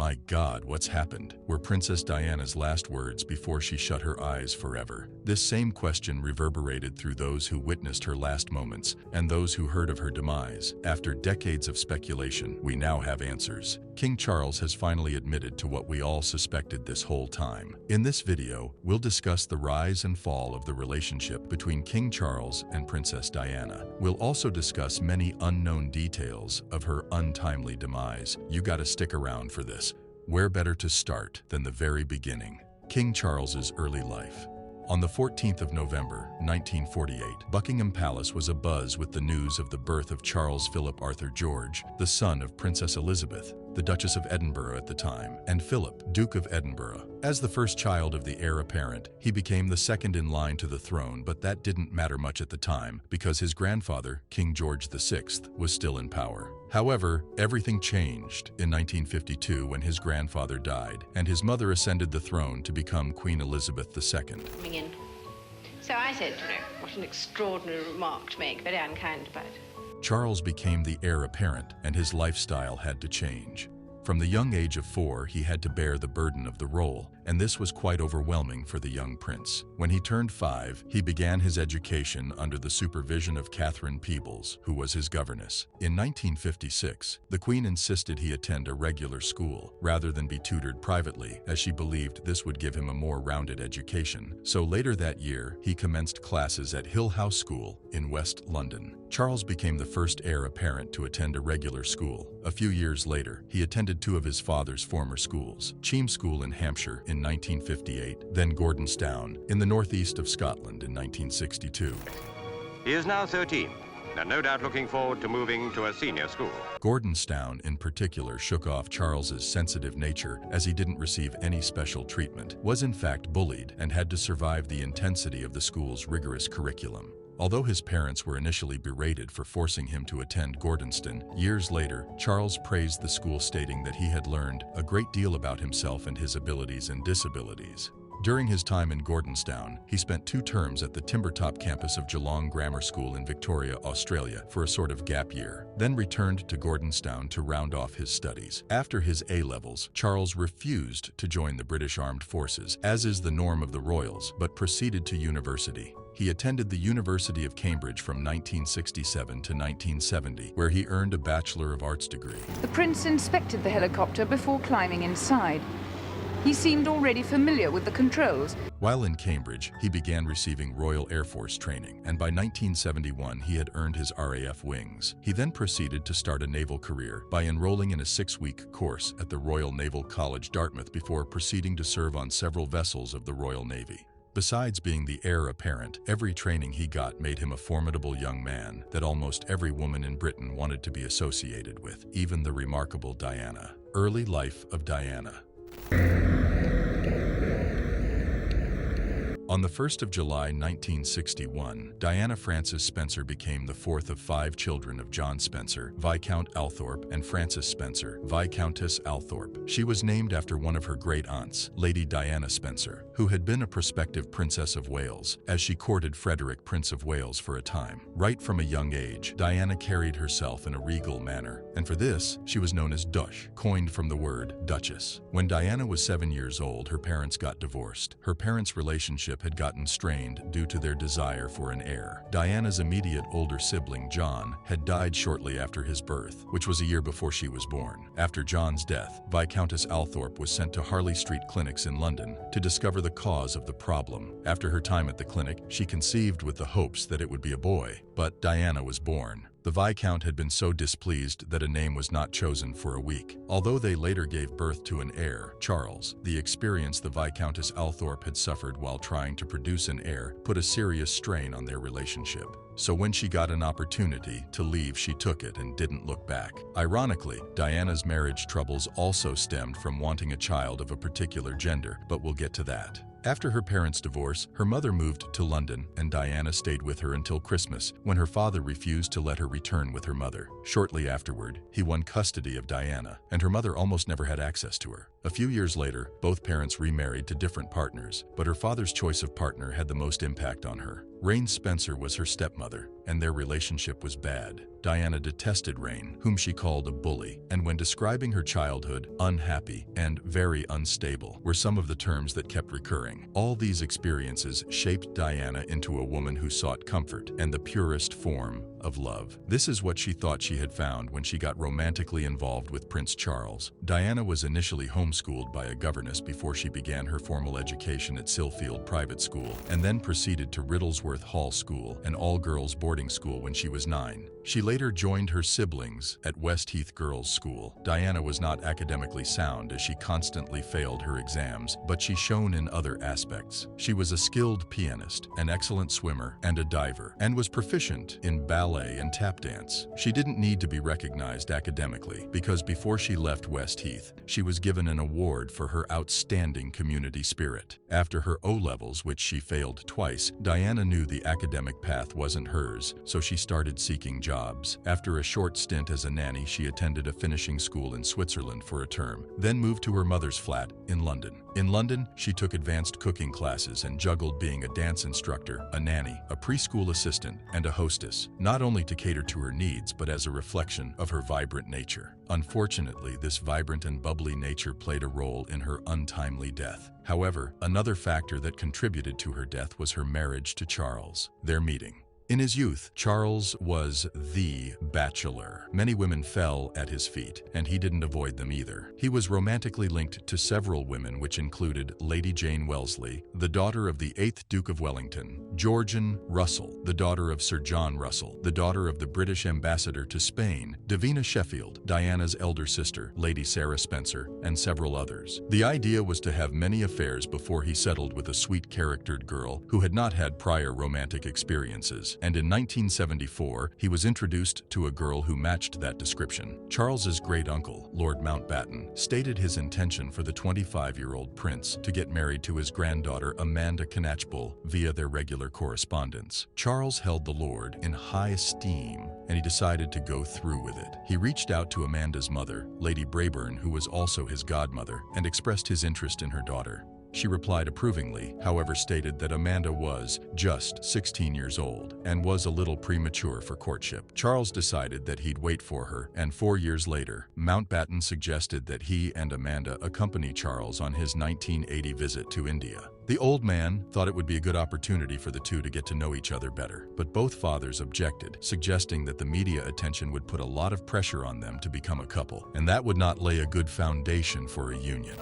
"My God, what's happened?" were Princess Diana's last words before she shut her eyes forever. This same question reverberated through those who witnessed her last moments and those who heard of her demise. After decades of speculation, we now have answers. King Charles has finally admitted to what we all suspected this whole time. In this video, we'll discuss the rise and fall of the relationship between King Charles and Princess Diana. We'll also discuss many unknown details of her untimely demise. You gotta stick around for this. Where better to start than the very beginning? King Charles's early life. On the 14th of November, 1948, Buckingham Palace was abuzz with the news of the birth of Charles Philip Arthur George, the son of Princess Elizabeth, the Duchess of Edinburgh at the time, and Philip, Duke of Edinburgh. As the first child of the heir apparent, he became the second in line to the throne, but that didn't matter much at the time because his grandfather, King George VI, was still in power. However, everything changed in 1952 when his grandfather died, and his mother ascended the throne to become Queen Elizabeth II. Coming in. So I said, what an extraordinary remark to make, very unkind about it. Charles became the heir apparent, and his lifestyle had to change. From the young age of 4, he had to bear the burden of the role, and this was quite overwhelming for the young prince. When he turned 5, he began his education under the supervision of Catherine Peebles, who was his governess. In 1956, the Queen insisted he attend a regular school, rather than be tutored privately, as she believed this would give him a more rounded education. So later that year, he commenced classes at Hill House School in West London. Charles became the first heir apparent to attend a regular school. A few years later, he attended 2 of his father's former schools, Cheam School in Hampshire in 1958, then Gordonstoun in the northeast of Scotland in 1962. He is now 13, and no doubt looking forward to moving to a senior school. Gordonstoun in particular shook off Charles's sensitive nature, as he didn't receive any special treatment, was in fact bullied, and had to survive the intensity of the school's rigorous curriculum. Although his parents were initially berated for forcing him to attend Gordonstoun, years later, Charles praised the school, stating that he had learned a great deal about himself and his abilities and disabilities. During his time in Gordonstoun, he spent 2 terms at the Timbertop campus of Geelong Grammar School in Victoria, Australia, for a sort of gap year, then returned to Gordonstoun to round off his studies. After his A-levels, Charles refused to join the British Armed Forces, as is the norm of the royals, but proceeded to university. He attended the University of Cambridge from 1967 to 1970, where he earned a Bachelor of Arts degree. The prince inspected the helicopter before climbing inside. He seemed already familiar with the controls. While in Cambridge, he began receiving Royal Air Force training, and by 1971 he had earned his RAF wings. He then proceeded to start a naval career by enrolling in a 6-week course at the Royal Naval College, Dartmouth, before proceeding to serve on several vessels of the Royal Navy. Besides being the heir apparent, every training he got made him a formidable young man that almost every woman in Britain wanted to be associated with, even the remarkable Diana. Early life of Diana. On the 1st of July 1961, Diana Frances Spencer became the 4th of 5 children of John Spencer, Viscount Althorp, and Frances Spencer, Viscountess Althorp. She was named after one of her great-aunts, Lady Diana Spencer, who had been a prospective Princess of Wales, as she courted Frederick, Prince of Wales, for a time. Right from a young age, Diana carried herself in a regal manner, and for this, she was known as Dush, coined from the word Duchess. When Diana was 7 years old, her parents got divorced. Her parents' relationship had gotten strained due to their desire for an heir. Diana's immediate older sibling, John, had died shortly after his birth, which was a year before she was born. After John's death, Viscountess Althorp was sent to Harley Street Clinics in London to discover the cause of the problem. After her time at the clinic, she conceived with the hopes that it would be a boy, but Diana was born. The Viscount had been so displeased that a name was not chosen for a week. Although they later gave birth to an heir, Charles, the experience the Viscountess Althorp had suffered while trying to produce an heir put a serious strain on their relationship. So when she got an opportunity to leave, she took it and didn't look back. Ironically, Diana's marriage troubles also stemmed from wanting a child of a particular gender, but we'll get to that. After her parents' divorce, her mother moved to London, and Diana stayed with her until Christmas, when her father refused to let her return with her mother. Shortly afterward, he won custody of Diana, and her mother almost never had access to her. A few years later, both parents remarried to different partners, but her father's choice of partner had the most impact on her. Rain Spencer was her stepmother, and their relationship was bad. Diana detested Rain, whom she called a bully, and when describing her childhood, unhappy and very unstable were some of the terms that kept recurring. All these experiences shaped Diana into a woman who sought comfort and the purest form of love. This is what she thought she had found when she got romantically involved with Prince Charles. Diana was initially homeschooled by a governess before she began her formal education at Sillfield Private School, and then proceeded to Riddlesworth Hall School, an all-girls boarding school, when she was 9. She later joined her siblings at Westheath Girls' School. Diana was not academically sound as she constantly failed her exams, but she shone in other aspects. She was a skilled pianist, an excellent swimmer, and a diver, and was proficient in ballet and tap dance. She didn't need to be recognized academically because before she left Westheath, she was given an award for her outstanding community spirit. After her O-levels, which she failed twice, Diana knew the academic path wasn't hers, so she started seeking jobs. After a short stint as a nanny, she attended a finishing school in Switzerland for a term, then moved to her mother's flat in London. In London, she took advanced cooking classes and juggled being a dance instructor, a nanny, a preschool assistant, and a hostess, not only to cater to her needs but as a reflection of her vibrant nature. Unfortunately, this vibrant and bubbly nature played a role in her untimely death. However, another factor that contributed to her death was her marriage to Charles. Their meeting. In his youth, Charles was the bachelor. Many women fell at his feet, and he didn't avoid them either. He was romantically linked to several women, which included Lady Jane Wellesley, the daughter of the 8th Duke of Wellington, Georgian Russell, the daughter of Sir John Russell, the daughter of the British ambassador to Spain, Davina Sheffield, Diana's elder sister, Lady Sarah Spencer, and several others. The idea was to have many affairs before he settled with a sweet-charactered girl who had not had prior romantic experiences. And in 1974, he was introduced to a girl who matched that description. Charles's great-uncle, Lord Mountbatten, stated his intention for the 25-year-old prince to get married to his granddaughter Amanda Knatchbull via their regular correspondence. Charles held the lord in high esteem, and he decided to go through with it. He reached out to Amanda's mother, Lady Brabourne, who was also his godmother, and expressed his interest in her daughter. She replied approvingly, however stated that Amanda was just 16 years old and was a little premature for courtship. Charles decided that he'd wait for her, and 4 years later, Mountbatten suggested that he and Amanda accompany Charles on his 1980 visit to India. The old man thought it would be a good opportunity for the two to get to know each other better, but both fathers objected, suggesting that the media attention would put a lot of pressure on them to become a couple, and that would not lay a good foundation for a union.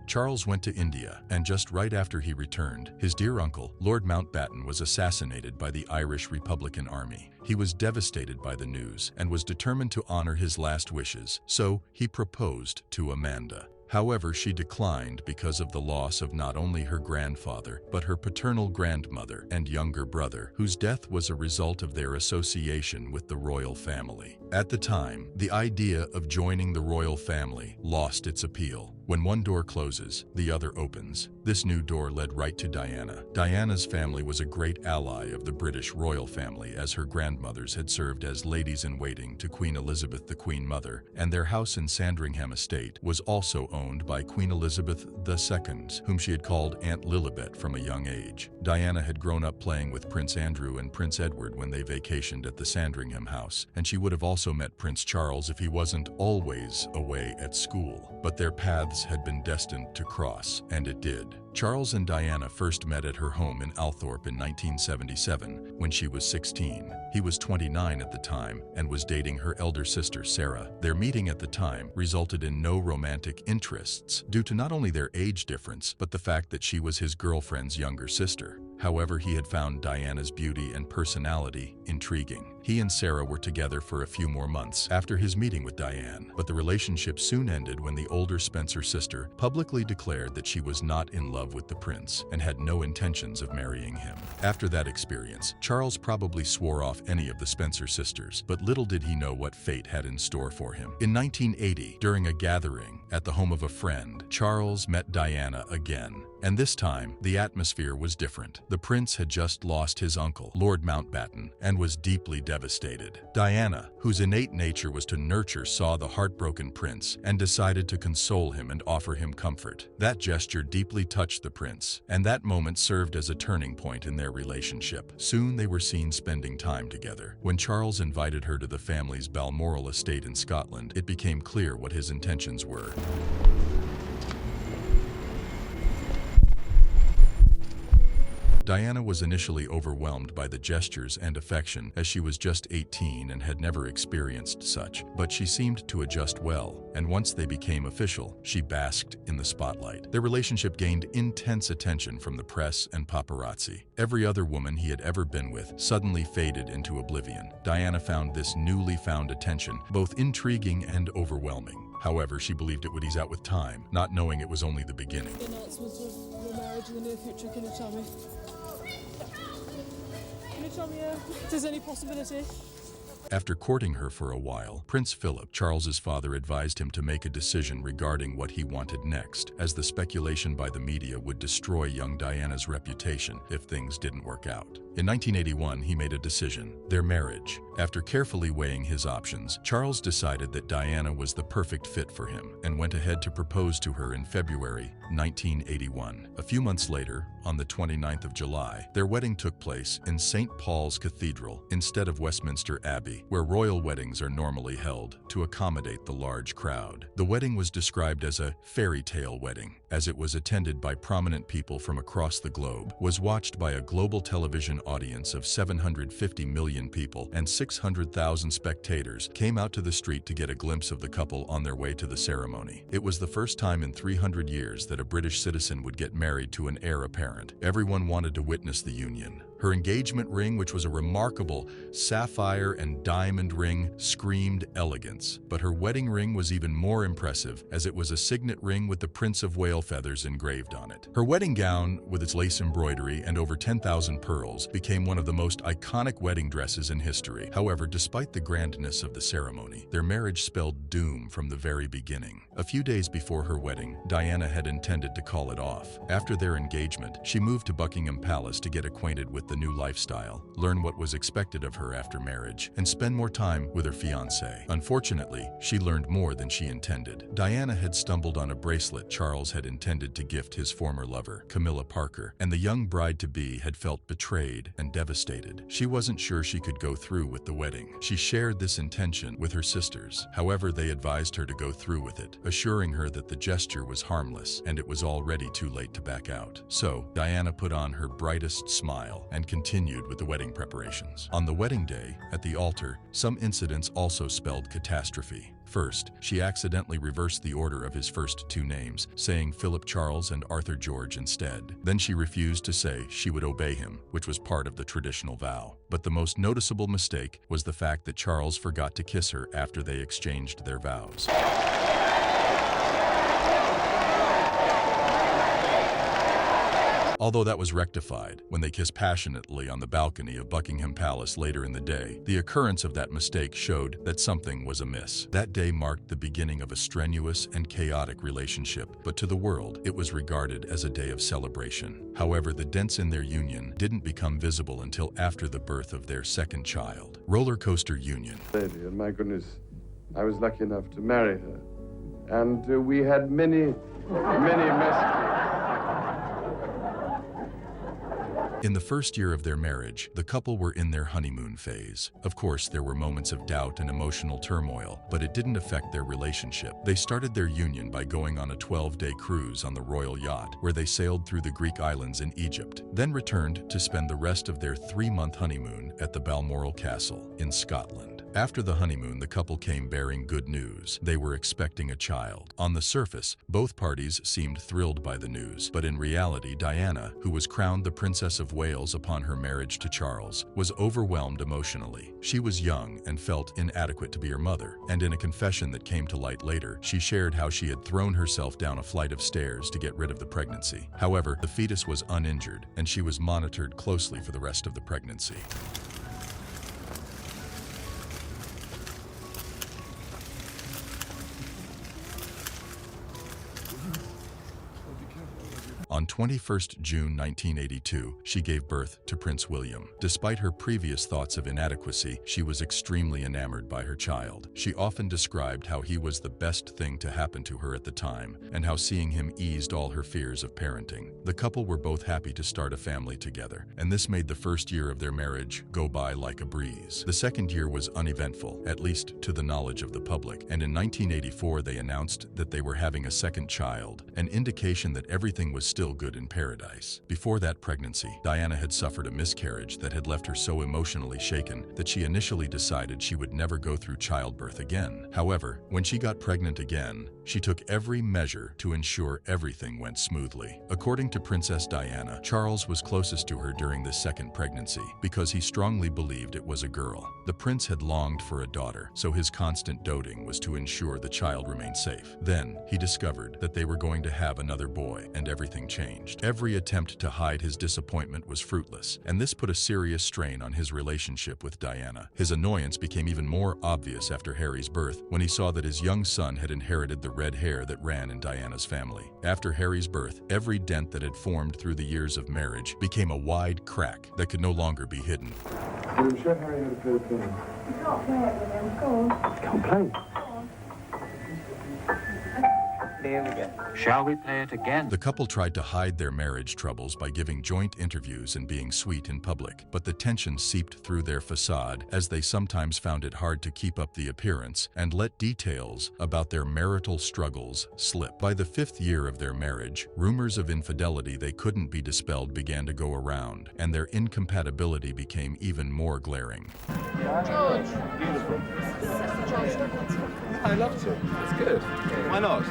Charles went to India, and just right after he returned, his dear uncle, Lord Mountbatten, was assassinated by the Irish Republican Army. He was devastated by the news and was determined to honor his last wishes, so he proposed to Amanda. However, she declined because of the loss of not only her grandfather, but her paternal grandmother and younger brother, whose death was a result of their association with the royal family. At the time, the idea of joining the royal family lost its appeal. When one door closes, the other opens. This new door led right to Diana. Diana's family was a great ally of the British royal family, as her grandmothers had served as ladies-in-waiting to Queen Elizabeth, the Queen Mother, and their house in Sandringham Estate was also owned by Queen Elizabeth II, whom she had called Aunt Lilibet from a young age. Diana had grown up playing with Prince Andrew and Prince Edward when they vacationed at the Sandringham house, and she would have also met Prince Charles if he wasn't always away at school. But their paths had been destined to cross, and it did. Charles and Diana first met at her home in Althorp in 1977, when she was 16. He was 29 at the time and was dating her elder sister, Sarah. Their meeting at the time resulted in no romantic interests due to not only their age difference, but the fact that she was his girlfriend's younger sister. However, he had found Diana's beauty and personality intriguing. He and Sarah were together for a few more months after his meeting with Diane, but the relationship soon ended when the older Spencer sister publicly declared that she was not in love with the prince and had no intentions of marrying him. After that experience, Charles probably swore off any of the Spencer sisters, but little did he know what fate had in store for him. In 1980, during a gathering at the home of a friend, Charles met Diana again. And this time, the atmosphere was different. The prince had just lost his uncle, Lord Mountbatten, and was deeply devastated. Diana, whose innate nature was to nurture, saw the heartbroken prince and decided to console him and offer him comfort. That gesture deeply touched the prince, and that moment served as a turning point in their relationship. Soon they were seen spending time together. When Charles invited her to the family's Balmoral estate in Scotland, it became clear what his intentions were. Diana was initially overwhelmed by the gestures and affection, as she was just 18 and had never experienced such, but she seemed to adjust well, and once they became official, she basked in the spotlight. Their relationship gained intense attention from the press and paparazzi. Every other woman he had ever been with suddenly faded into oblivion. Diana found this newly found attention both intriguing and overwhelming. However, she believed it would ease out with time, not knowing it was only the beginning. The announcement of your marriage in the near future, can you tell me? Can you tell me if there's any possibility? After courting her for a while, Prince Philip, Charles's father, advised him to make a decision regarding what he wanted next, as the speculation by the media would destroy young Diana's reputation if things didn't work out. In 1981, he made a decision: their marriage. After carefully weighing his options, Charles decided that Diana was the perfect fit for him and went ahead to propose to her in February 1981. A few months later, on the 29th of July, their wedding took place in St. Paul's Cathedral instead of Westminster Abbey, where royal weddings are normally held, to accommodate the large crowd. The wedding was described as a fairy tale wedding, as it was attended by prominent people from across the globe, was watched by a global television audience of 750 million people, and 600,000 spectators came out to the street to get a glimpse of the couple on their way to the ceremony. It was the first time in 300 years that a British citizen would get married to an heir apparent. Everyone wanted to witness the union. Her engagement ring, which was a remarkable sapphire and diamond ring, screamed elegance. But her wedding ring was even more impressive, as it was a signet ring with the Prince of Wales feathers engraved on it. Her wedding gown, with its lace embroidery and over 10,000 pearls, became one of the most iconic wedding dresses in history. However, despite the grandness of the ceremony, their marriage spelled doom from the very beginning. A few days before her wedding, Diana had intended to call it off. After their engagement, she moved to Buckingham Palace to get acquainted with the new lifestyle, learn what was expected of her after marriage, and spend more time with her fiancé. Unfortunately, she learned more than she intended. Diana had stumbled on a bracelet Charles had intended to gift his former lover, Camilla Parker, and the young bride-to-be had felt betrayed and devastated. She wasn't sure she could go through with the wedding. She shared this intention with her sisters. However, they advised her to go through with it, assuring her that the gesture was harmless and it was already too late to back out. So, Diana put on her brightest smile and continued with the wedding preparations. On the wedding day, at the altar, some incidents also spelled catastrophe. First, she accidentally reversed the order of his first two names, saying Philip Charles and Arthur George instead. Then she refused to say she would obey him, which was part of the traditional vow. But the most noticeable mistake was the fact that Charles forgot to kiss her after they exchanged their vows. Although that was rectified when they kissed passionately on the balcony of Buckingham Palace later in the day, the occurrence of that mistake showed that something was amiss. That day marked the beginning of a strenuous and chaotic relationship, but to the world, it was regarded as a day of celebration. However, the dents in their union didn't become visible until after the birth of their second child. Roller Coaster Union. Lady, and my goodness, I was lucky enough to marry her. And we had many messages. In the first year of their marriage, the couple were in their honeymoon phase. Of course, there were moments of doubt and emotional turmoil, but it didn't affect their relationship. They started their union by going on a 12-day cruise on the royal yacht, where they sailed through the Greek islands in Egypt, then returned to spend the rest of their 3-month honeymoon at the Balmoral Castle in Scotland. After the honeymoon, the couple came bearing good news. They were expecting a child. On the surface, both parties seemed thrilled by the news, but in reality, Diana, who was crowned the Princess of Wales upon her marriage to Charles, was overwhelmed emotionally. She was young and felt inadequate to be her mother, and in a confession that came to light later, she shared how she had thrown herself down a flight of stairs to get rid of the pregnancy. However, the fetus was uninjured, and she was monitored closely for the rest of the pregnancy. On 21st June 1982, she gave birth to Prince William. Despite her previous thoughts of inadequacy, she was extremely enamored by her child. She often described how he was the best thing to happen to her at the time, and how seeing him eased all her fears of parenting. The couple were both happy to start a family together, and this made the first year of their marriage go by like a breeze. The second year was uneventful, at least to the knowledge of the public, and in 1984 they announced that they were having a second child, an indication that everything was still good in paradise. Before that pregnancy, Diana had suffered a miscarriage that had left her so emotionally shaken that she initially decided she would never go through childbirth again. However, when she got pregnant again, she took every measure to ensure everything went smoothly. According to Princess Diana, Charles was closest to her during the second pregnancy because he strongly believed it was a girl. The prince had longed for a daughter, so his constant doting was to ensure the child remained safe. Then, he discovered that they were going to have another boy, and everything changed. Every attempt to hide his disappointment was fruitless, and this put a serious strain on his relationship with Diana. His annoyance became even more obvious after Harry's birth, when he saw that his young son had inherited the red hair that ran in Diana's family. After Harry's birth, every dent that had formed through the years of marriage became a wide crack that could no longer be hidden. I'm sure Harry had a play the piano. You can't play it with him. Go on. Can't play. Here we go. Shall we play it again? The couple tried to hide their marriage troubles by giving joint interviews and being sweet in public, but the tension seeped through their facade as they sometimes found it hard to keep up the appearance and let details about their marital struggles slip. By the 5th year of their marriage, rumors of infidelity they couldn't be dispelled began to go around, and their incompatibility became even more glaring. George. Beautiful. I'd love to. It's good. Why not?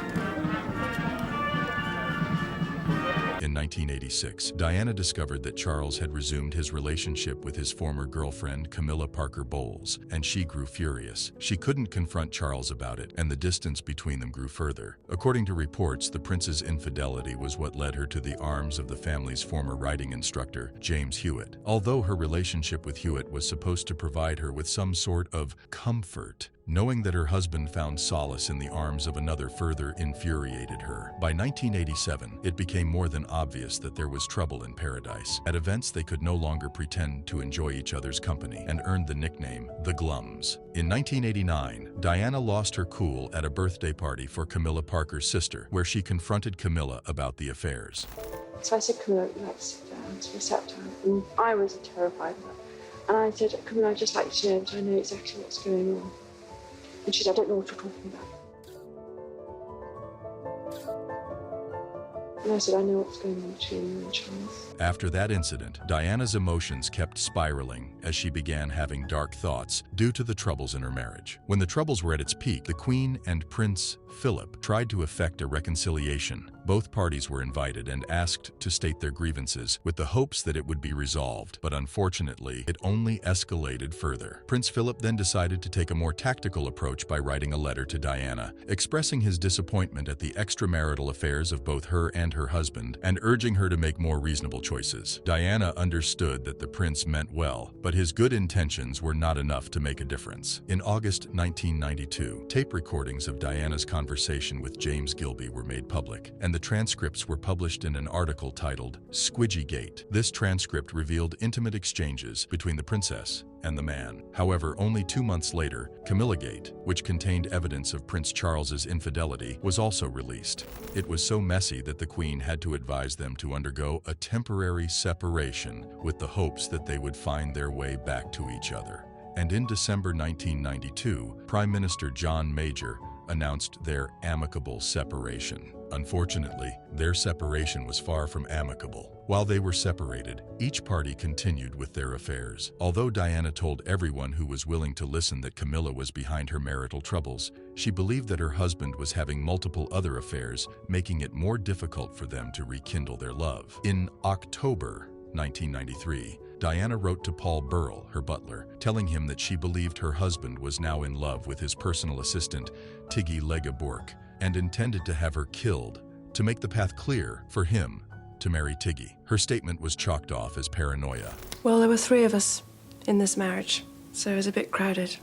In 1986, Diana discovered that Charles had resumed his relationship with his former girlfriend, Camilla Parker Bowles, and she grew furious. She couldn't confront Charles about it, and the distance between them grew further. According to reports, the prince's infidelity was what led her to the arms of the family's former riding instructor, James Hewitt. Although her relationship with Hewitt was supposed to provide her with some sort of comfort, knowing that her husband found solace in the arms of another further infuriated her. By 1987, it became more than obvious that there was trouble in paradise. At events, they could no longer pretend to enjoy each other's company and earned the nickname the Glums. In 1989, Diana lost her cool at a birthday party for Camilla Parker's sister, where she confronted Camilla about the affairs. So I said, Camilla, let's sit down. So we sat down, and I was terrified of her. And I said, Camilla, I'd just like you to know that I know exactly what's going on. And she said, I don't know what you're talking about. And I said, I know what's going on between you and Charles. After that incident, Diana's emotions kept spiraling as she began having dark thoughts due to the troubles in her marriage. When the troubles were at its peak, the Queen and Prince Philip tried to effect a reconciliation. Both parties were invited and asked to state their grievances with the hopes that it would be resolved, but unfortunately, it only escalated further. Prince Philip then decided to take a more tactical approach by writing a letter to Diana, expressing his disappointment at the extramarital affairs of both her and her husband, and urging her to make more reasonable choices. Diana understood that the prince meant well, but his good intentions were not enough to make a difference. In August 1992, tape recordings of Diana's conversation with James Gilby were made public, and the transcripts were published in an article titled Squidgy Gate. This transcript revealed intimate exchanges between the princess and the man. However, only 2 months later, Camilla Gate, which contained evidence of Prince Charles's infidelity, was also released. It was so messy that the Queen had to advise them to undergo a temporary separation with the hopes that they would find their way back to each other. And in December 1992, Prime Minister John Major announced their amicable separation. Unfortunately, their separation was far from amicable. While they were separated, each party continued with their affairs. Although Diana told everyone who was willing to listen that Camilla was behind her marital troubles, she believed that her husband was having multiple other affairs, making it more difficult for them to rekindle their love. In October 1993, Diana wrote to Paul Burrell, her butler, telling him that she believed her husband was now in love with his personal assistant, Tiggy Legabourk, and intended to have her killed to make the path clear for him to marry Tiggy. Her statement was chalked off as paranoia. Well, there were 3 of us in this marriage, so it was a bit crowded.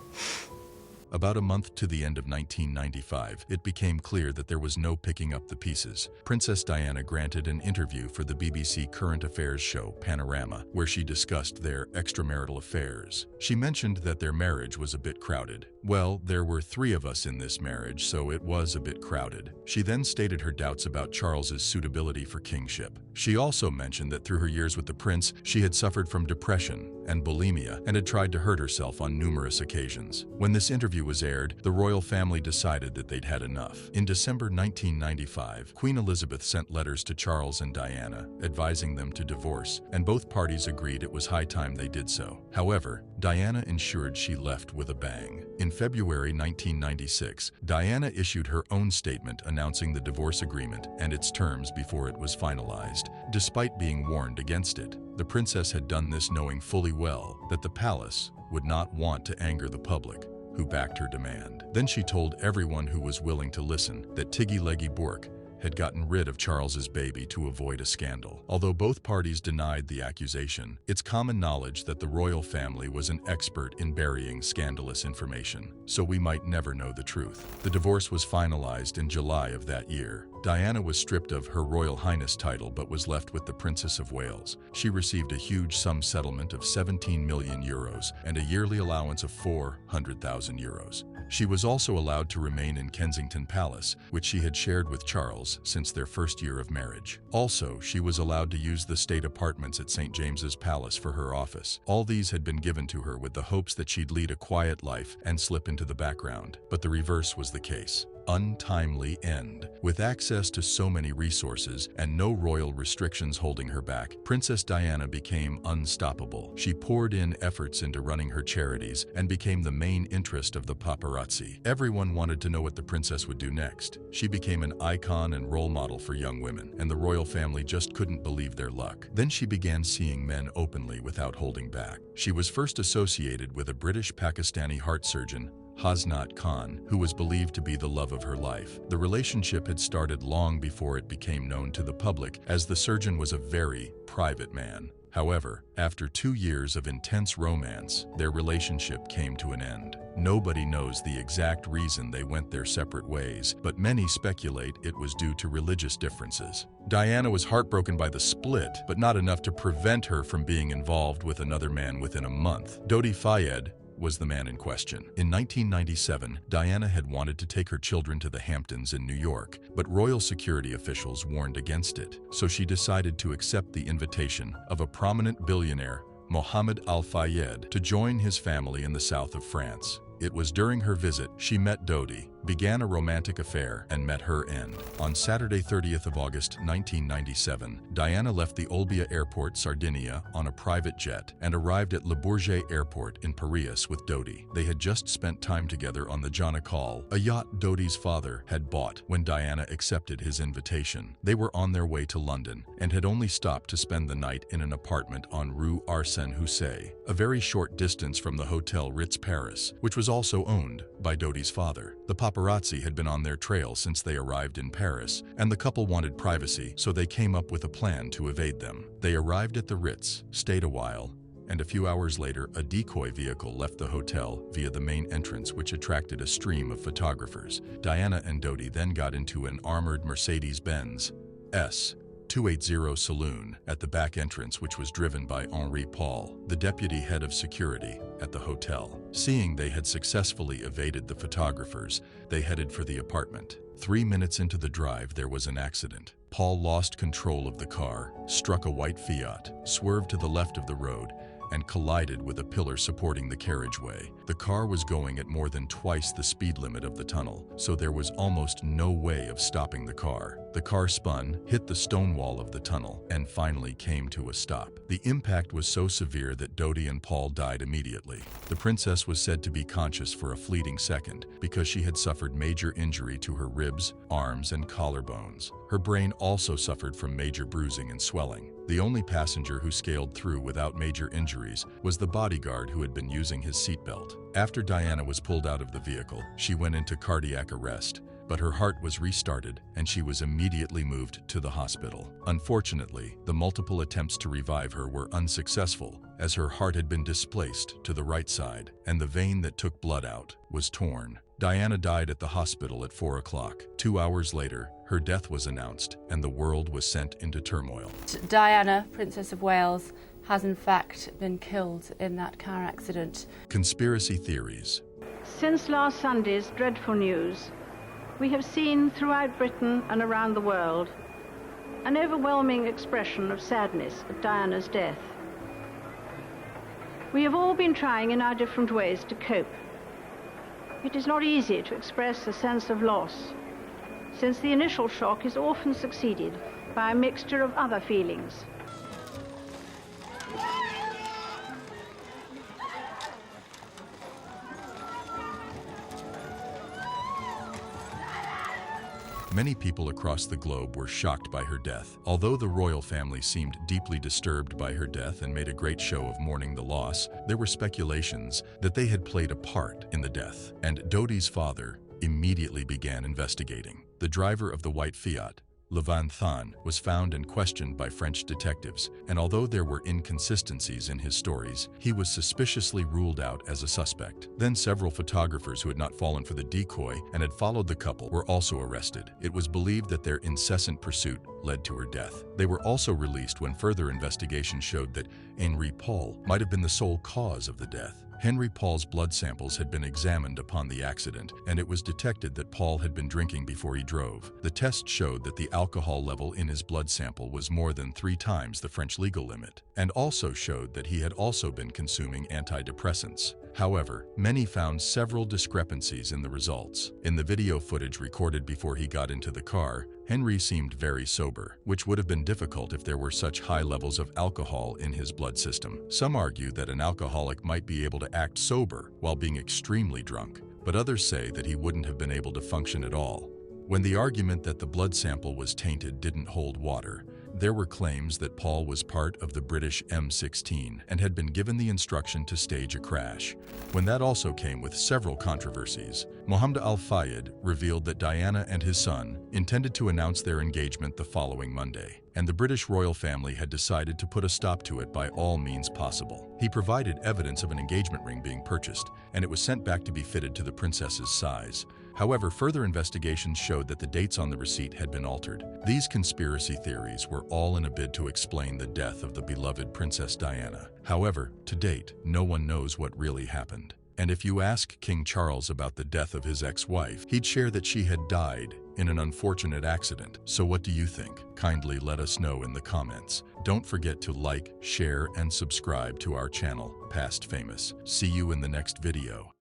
About a month to the end of 1995, it became clear that there was no picking up the pieces. Princess Diana granted an interview for the BBC current affairs show Panorama, where she discussed their extramarital affairs. She mentioned that their marriage was a bit crowded. Well, there were 3 of us in this marriage, so it was a bit crowded. She then stated her doubts about Charles's suitability for kingship. She also mentioned that through her years with the prince, she had suffered from depression and bulimia and had tried to hurt herself on numerous occasions. When this interview was aired, the royal family decided that they'd had enough. In December 1995, Queen Elizabeth sent letters to Charles and Diana, advising them to divorce, and both parties agreed it was high time they did so. However, Diana ensured she left with a bang. In February 1996, Diana issued her own statement announcing the divorce agreement and its terms before it was finalized, despite being warned against it. The princess had done this knowing fully well that the palace would not want to anger the public, who backed her demand. Then she told everyone who was willing to listen that Tiggy-Leggy Bourke had gotten rid of Charles's baby to avoid a scandal. Although both parties denied the accusation, it's common knowledge that the royal family was an expert in burying scandalous information, so we might never know the truth. The divorce was finalized in July of that year. Diana was stripped of her Royal Highness title but was left with the Princess of Wales. She received a huge sum settlement of 17 million euros and a yearly allowance of 400,000 euros. She was also allowed to remain in Kensington Palace, which she had shared with Charles since their first year of marriage. Also, she was allowed to use the state apartments at St. James's Palace for her office. All these had been given to her with the hopes that she'd lead a quiet life and slip into the background, but the reverse was the case. Untimely end. With access to so many resources and no royal restrictions holding her back, Princess Diana became unstoppable. She poured in efforts into running her charities and became the main interest of the paparazzi. Everyone wanted to know what the princess would do next. She became an icon and role model for young women, and the royal family just couldn't believe their luck. Then she began seeing men openly without holding back. She was first associated with a British-Pakistani heart surgeon, Hasnat Khan, who was believed to be the love of her life. The relationship had started long before it became known to the public, as the surgeon was a very private man. However, after 2 years of intense romance, their relationship came to an end. Nobody knows the exact reason they went their separate ways, but many speculate it was due to religious differences. Diana was heartbroken by the split, but not enough to prevent her from being involved with another man within a month. Dodi Fayed was the man in question. In 1997, Diana had wanted to take her children to the Hamptons in New York, but royal security officials warned against it. So she decided to accept the invitation of a prominent billionaire, Mohammed Al Fayed, to join his family in the south of France. It was during her visit she met Dodi, began a romantic affair, and met her end. On Saturday, 30th of August 1997, Diana left the Olbia Airport, Sardinia, on a private jet and arrived at Le Bourget Airport in Piraeus with Dodi. They had just spent time together on the Jonacall, a yacht Dodi's father had bought when Diana accepted his invitation. They were on their way to London and had only stopped to spend the night in an apartment on Rue Arsène Houssaye, a very short distance from the Hotel Ritz Paris, which was also owned by Dodi's father. The paparazzi had been on their trail since they arrived in Paris, and the couple wanted privacy, so they came up with a plan to evade them. They arrived at the Ritz, stayed a while, and a few hours later, a decoy vehicle left the hotel via the main entrance, which attracted a stream of photographers. Diana and Dodi then got into an armored Mercedes-Benz S280 saloon at the back entrance, which was driven by Henri Paul, the deputy head of security at the hotel. Seeing they had successfully evaded the photographers, they headed for the apartment. 3 minutes into the drive, there was an accident. Paul lost control of the car, struck a white Fiat, swerved to the left of the road, and collided with a pillar supporting the carriageway. The car was going at more than twice the speed limit of the tunnel, so there was almost no way of stopping the car. The car spun, hit the stone wall of the tunnel, and finally came to a stop. The impact was so severe that Dodi and Paul died immediately. The princess was said to be conscious for a fleeting second because she had suffered major injury to her ribs, arms, and collarbones. Her brain also suffered from major bruising and swelling. The only passenger who scaled through without major injuries was the bodyguard who had been using his seatbelt. After Diana was pulled out of the vehicle, she went into cardiac arrest, but her heart was restarted and she was immediately moved to the hospital. Unfortunately, the multiple attempts to revive her were unsuccessful, as her heart had been displaced to the right side, and the vein that took blood out was torn. Diana died at the hospital at 4 o'clock. 2 hours later, her death was announced, and the world was sent into turmoil. Diana, Princess of Wales, has in fact been killed in that car accident. Conspiracy theories. Since last Sunday's dreadful news, we have seen throughout Britain and around the world an overwhelming expression of sadness at Diana's death. We have all been trying in our different ways to cope. It is not easy to express a sense of loss, since the initial shock is often succeeded by a mixture of other feelings. Many people across the globe were shocked by her death. Although the royal family seemed deeply disturbed by her death and made a great show of mourning the loss, there were speculations that they had played a part in the death. And Dodi's father immediately began investigating. The driver of the white Fiat, Levan Than, was found and questioned by French detectives, and although there were inconsistencies in his stories, he was suspiciously ruled out as a suspect. Then several photographers who had not fallen for the decoy and had followed the couple were also arrested. It was believed that their incessant pursuit led to her death. They were also released when further investigation showed that Henri Paul might have been the sole cause of the death. Henri Paul's blood samples had been examined upon the accident, and it was detected that Paul had been drinking before he drove. The test showed that the alcohol level in his blood sample was more than 3 times the French legal limit, and also showed that he had also been consuming antidepressants. However, many found several discrepancies in the results. In the video footage recorded before he got into the car, Henri seemed very sober, which would have been difficult if there were such high levels of alcohol in his blood system. Some argue that an alcoholic might be able to act sober while being extremely drunk, but others say that he wouldn't have been able to function at all. When the argument that the blood sample was tainted didn't hold water, there were claims that Paul was part of the British M16 and had been given the instruction to stage a crash. When that also came with several controversies, Mohammed Al-Fayed revealed that Diana and his son intended to announce their engagement the following Monday, and the British royal family had decided to put a stop to it by all means possible. He provided evidence of an engagement ring being purchased, and it was sent back to be fitted to the princess's size. However, further investigations showed that the dates on the receipt had been altered. These conspiracy theories were all in a bid to explain the death of the beloved Princess Diana. However, to date, no one knows what really happened. And if you ask King Charles about the death of his ex-wife, he'd share that she had died in an unfortunate accident. So what do you think? Kindly let us know in the comments. Don't forget to like, share, and subscribe to our channel, Past Famous. See you in the next video.